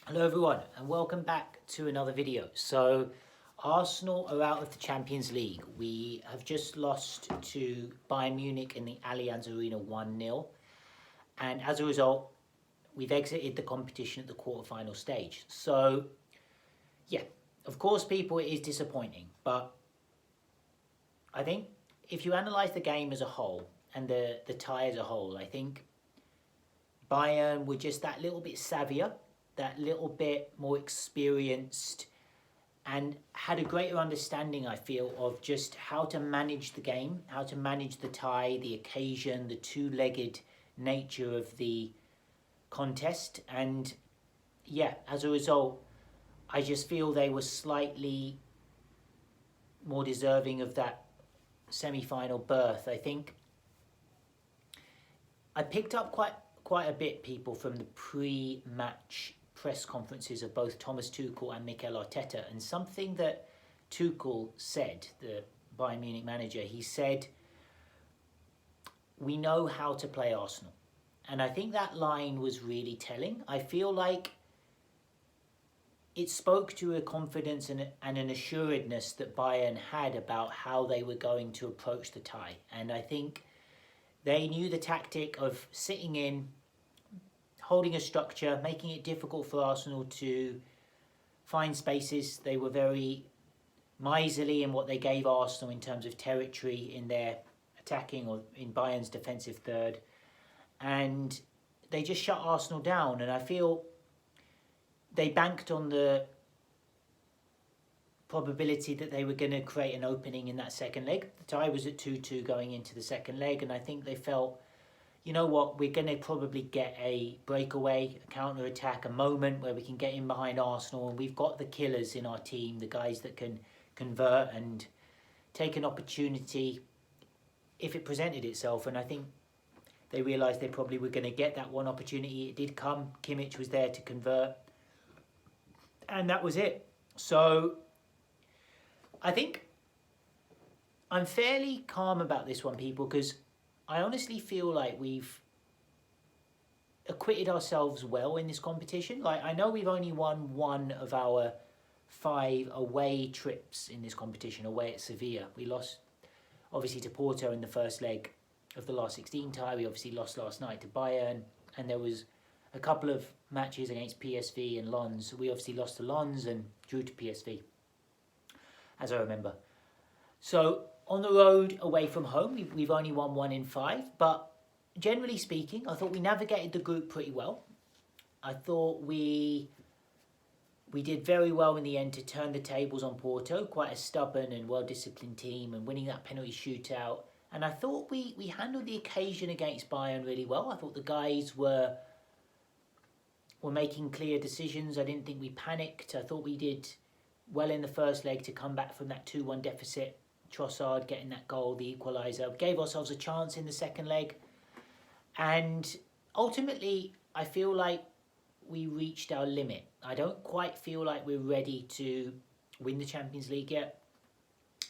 Hello everyone and welcome back to another video. So Arsenal are out of the Champions League. We have just lost to Bayern Munich in the Allianz Arena 1-0, and as a result we've exited the competition at the quarter-final stage. So yeah, of course people, it is disappointing, but I think if you analyse the game as a whole and the tie as a whole, I think Bayern were just that little bit savvier, that little bit more experienced, and had a greater understanding, I feel, of just how to manage the game, how to manage the tie, the occasion, the two-legged nature of the contest. And yeah, as a result, I just feel they were slightly more deserving of that semi-final berth. I think I picked up quite a bit, people, from the pre-match press conferences of both Thomas Tuchel and Mikel Arteta, and something that Tuchel said, the Bayern Munich manager, he said, "We know how to play Arsenal." And I think that line was really telling. I feel like it spoke to a confidence and an assuredness that Bayern had about how they were going to approach the tie. And I think they knew the tactic of sitting in, holding a structure, making it difficult for Arsenal to find spaces. They were very miserly in what they gave Arsenal in terms of territory in their attacking or in Bayern's defensive third. And they just shut Arsenal down. And I feel they banked on the probability that they were going to create an opening in that second leg. The tie was at 2-2 going into the second leg, and I think they felt, you know what, we're going to probably get a breakaway, a counter-attack, a moment where we can get in behind Arsenal, and we've got the killers in our team, the guys that can convert and take an opportunity if it presented itself. And I think they realised they probably were going to get that one opportunity. It did come. Kimmich was there to convert, and that was it. So I think I'm fairly calm about this one, people, because I honestly feel like we've acquitted ourselves well in this competition. Like, I know we've only won one of our 5 away trips in this competition, away at Sevilla. We lost, obviously, to Porto in the first leg of the last 16 tie. We obviously lost last night to Bayern, and there was a couple of matches against PSV and Lens. We obviously lost to Lens and drew to PSV, as I remember. So on the road, away from home, we've only won 1 in 5. But generally speaking, I thought we navigated the group pretty well. I thought we did very well in the end to turn the tables on Porto, quite a stubborn and well-disciplined team, and winning that penalty shootout. And I thought we handled the occasion against Bayern really well. I thought the guys were making clear decisions. I didn't think we panicked. I thought we did well in the first leg to come back from that 2-1 deficit. Trossard getting that goal, the equaliser. We gave ourselves a chance in the second leg. And ultimately, I feel like we reached our limit. I don't quite feel like we're ready to win the Champions League yet.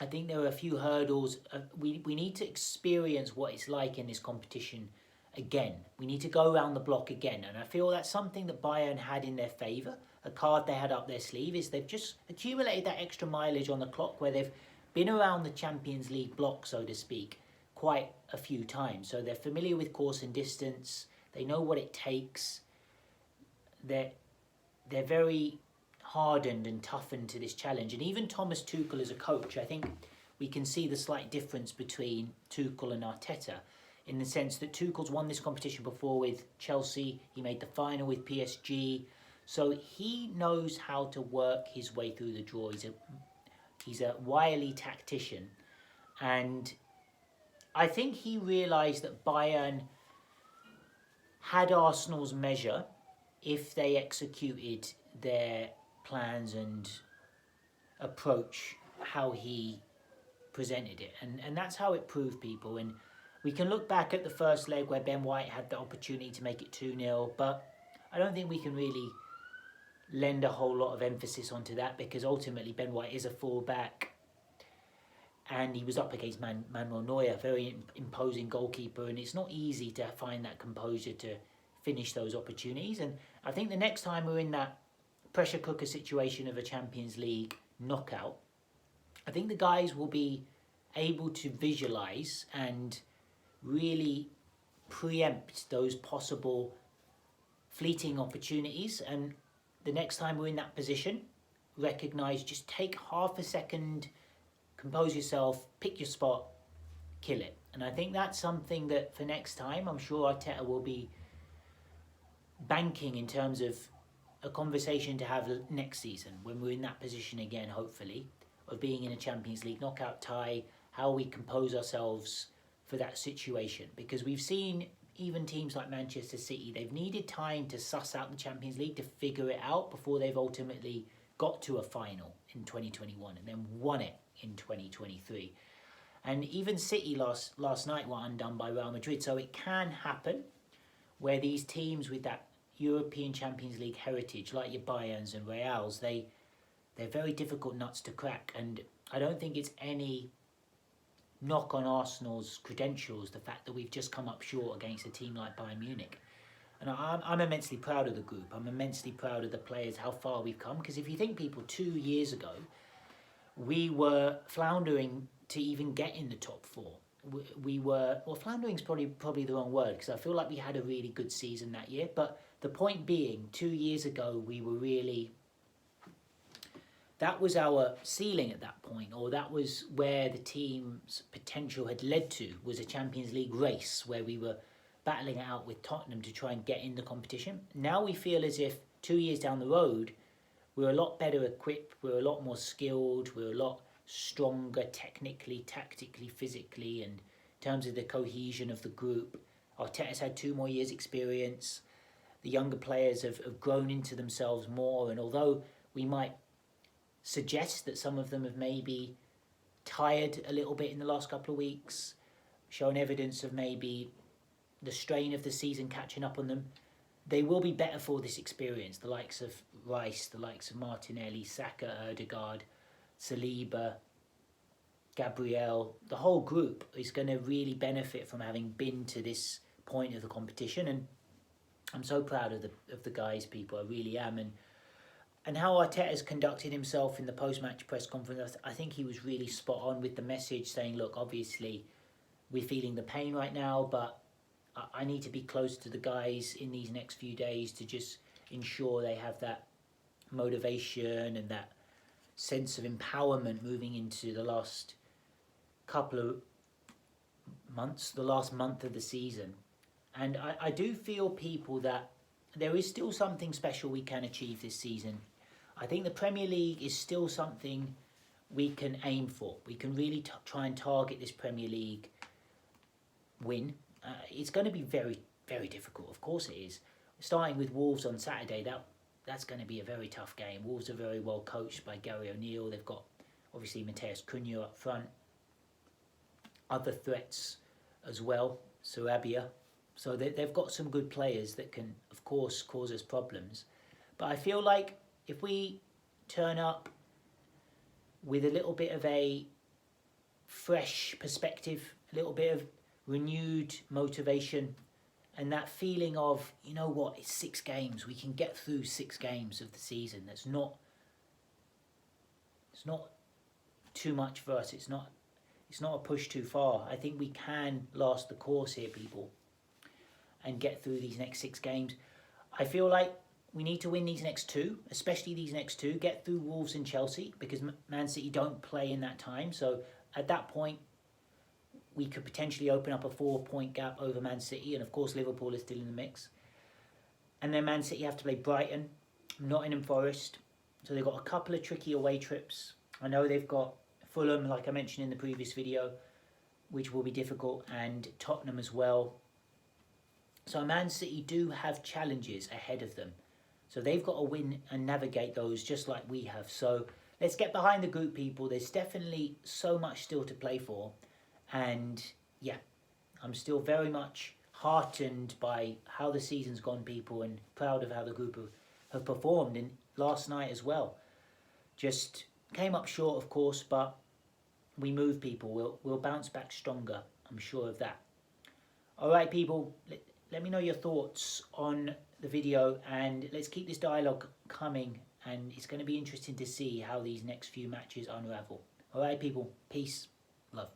I think there are a few hurdles. We need to experience what it's like in this competition again. We need to go around the block again. And I feel that's something that Bayern had in their favour. A card they had up their sleeve is they've just accumulated that extra mileage on the clock where they've been around the Champions League block, so to speak, quite a few times. So they're familiar with course and distance. They know what it takes. They're very hardened and toughened to this challenge. And even Thomas Tuchel as a coach, I think we can see the slight difference between Tuchel and Arteta, in the sense that Tuchel's won this competition before with Chelsea. He made the final with PSG. So he knows how to work his way through the draw. He's a wily tactician. And I think he realised that Bayern had Arsenal's measure if they executed their plans and approach how he presented it. And that's how it proved, people. And we can look back at the first leg where Ben White had the opportunity to make it 2-0, but I don't think we can really lend a whole lot of emphasis onto that, because ultimately Ben White is a fullback and he was up against Manuel Neuer, very imposing goalkeeper, and it's not easy to find that composure to finish those opportunities. And I think the next time we're in that pressure cooker situation of a Champions League knockout, I think the guys will be able to visualize and really preempt those possible fleeting opportunities, and the next time we're in that position, recognize, just take half a second, compose yourself, pick your spot, kill it. And I think that's something that for next time, I'm sure Arteta will be banking in terms of a conversation to have next season when we're in that position again, hopefully, of being in a Champions League knockout tie, how we compose ourselves for that situation. Because we've seen even teams like Manchester City, they've needed time to suss out the Champions League, to figure it out before they've ultimately got to a final in 2021 and then won it in 2023. And even City last night were undone by Real Madrid. So it can happen where these teams with that European Champions League heritage, like your Bayerns and Reals, they're very difficult nuts to crack. And I don't think it's any knock on Arsenal's credentials, the fact that we've just come up short against a team like Bayern Munich. And I'm immensely proud of the group. I'm immensely proud of the players, how far we've come. Because if you think, people, 2 years ago, we were floundering to even get in the top four. We were, well, floundering's probably the wrong word, because I feel like we had a really good season that year. But the point being, 2 years ago, we were really, that was our ceiling at that point, or that was where the team's potential had led to, was a Champions League race where we were battling it out with Tottenham to try and get in the competition. Now we feel as if 2 years down the road, we're a lot better equipped, we're a lot more skilled, we're a lot stronger technically, tactically, physically, and in terms of the cohesion of the group. Arteta's had 2 more years experience. The younger players have grown into themselves more, and although we might suggest that some of them have maybe tired a little bit in the last couple of weeks, shown evidence of maybe the strain of the season catching up on them, they will be better for this experience. The likes of Rice, the likes of Martinelli, Saka, Ødegaard, Saliba, Gabriel, the whole group is going to really benefit from having been to this point of the competition. And I'm so proud of the guys, people, I really am. And how Arteta's conducted himself in the post-match press conference, I think he was really spot on with the message, saying, look, obviously we're feeling the pain right now, but I need to be close to the guys in these next few days to just ensure they have that motivation and that sense of empowerment moving into the last couple of months, the last month of the season. And I do feel, people, that there is still something special we can achieve this season. I think the Premier League is still something we can aim for. We can really try and target this Premier League win. It's going to be very, very difficult. Of course it is. Starting with Wolves on Saturday, that's going to be a very tough game. Wolves are very well coached by Gary O'Neill. They've got, obviously, Matheus Cunha up front. Other threats as well, Sarabia. So they've got some good players that can, of course, cause us problems. But I feel like if we turn up with a little bit of a fresh perspective, a little bit of renewed motivation, and that feeling of, you know what, it's 6 games. We can get through 6 games of the season. It's not too much for us. It's not a push too far. I think we can last the course here, people, and get through these next 6 games. I feel like we need to win these next 2, especially these next 2. Get through Wolves and Chelsea, because Man City don't play in that time. So at that point, we could potentially open up a 4-point gap over Man City. And of course, Liverpool is still in the mix. And then Man City have to play Brighton, Nottingham Forest. So they've got a couple of tricky away trips. I know they've got Fulham, like I mentioned in the previous video, which will be difficult, and Tottenham as well. So Man City do have challenges ahead of them. So they've got to win and navigate those just like we have. So let's get behind the group, people. There's definitely so much still to play for. And yeah, I'm still very much heartened by how the season's gone, people, and proud of how the group have performed. And last night as well. Just came up short, of course, but we move, people. We'll bounce back stronger. I'm sure of that. All right, people. Let me know your thoughts on the video, and let's keep this dialogue coming. and it's going to be interesting to see how these next few matches unravel. All right, people, peace, love.